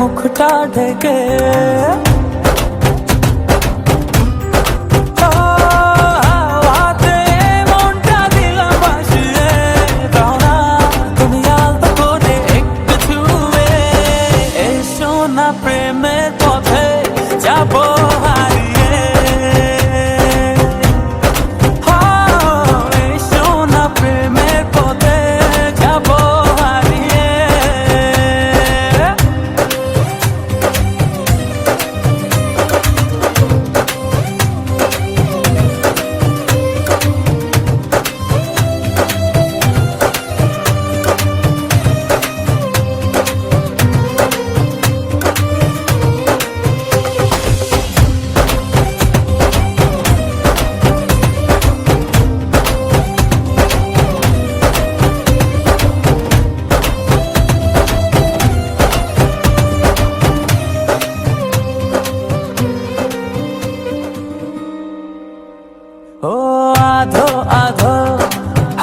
মুখটা ঢেকে। প্রেমের পথে যাবো হারিয়ে, এই সোনা প্রেমের পথে যাবো হারিয়ে। ও আধো আধো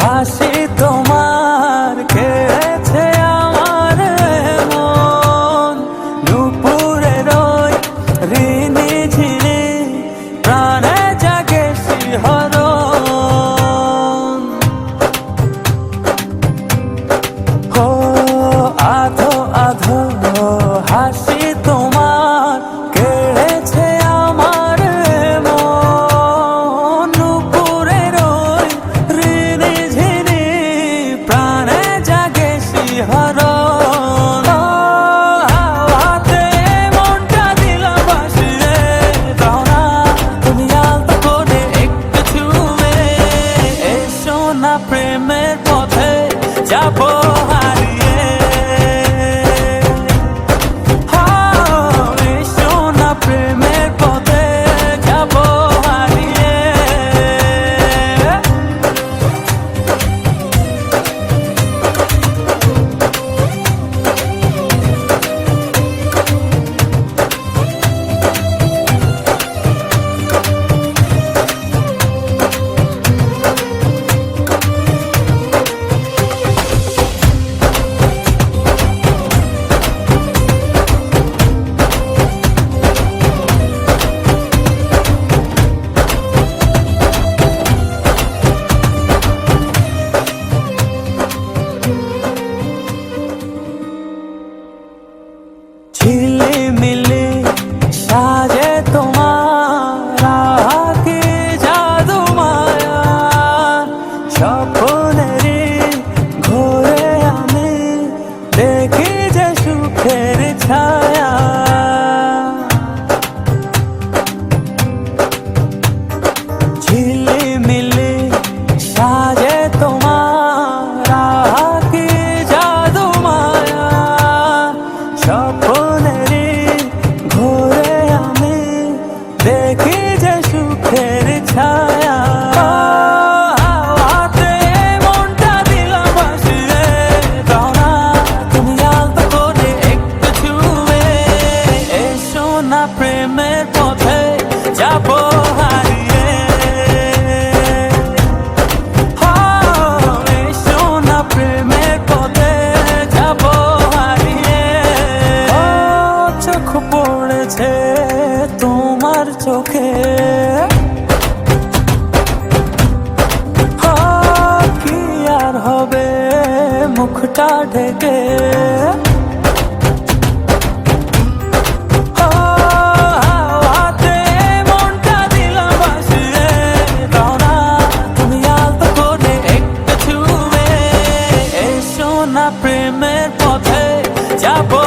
হাসি তোমার কেড়েছে আমার মন, দুপুরের ওই ঋণী ঝিনি প্রাণে জাগে শিহরণ। ও আধো আধো হাসি তোমার কেড়েছে আমার মন, দুপুরের ওই ঋণী ঝিনি প্রাণে জাগে শিহরণ। হাতে মনটা দিলাম ভাসিয়ে, দাও না তুমি আলতো করে একটু ছুঁয়ে, এই সোনা প্রেমের পথে যাবো হারিয়ে। এই সোনা প্রেমের পথে যাবো হারিয়ে। ঝিলিমিলি সাজে তোমার আঁখি জাদু মায়া, স্বপ্নেরই ঘোরে আমি দেখি যে সুখের ছায়া। ঝিলিমিলি সাজে তোমার আঁখি জাদু মায়া, স্বপ্নেরই ঘোরে আমি দেখি যে সুখের ছায়া। হাতে মনটা দিলাম ভাসিয়ে, দাও না তুমি আলতো করে একটু ছুঁয়ে, এই সোনা প্রেমের পথে যাবো হারিয়ে। এই সোনা প্রেমের পথে যাবো হারিয়ে। চোখ পড়েছে তোমার চোখে, কি আর হবে মুখটা ঢেকে। হাতে মনটা দিলাম ভাসিয়ে, দাও না তুমি আলতো করে একটু ছুঁয়ে, এই সোনা প্রেমের পথে যাবো।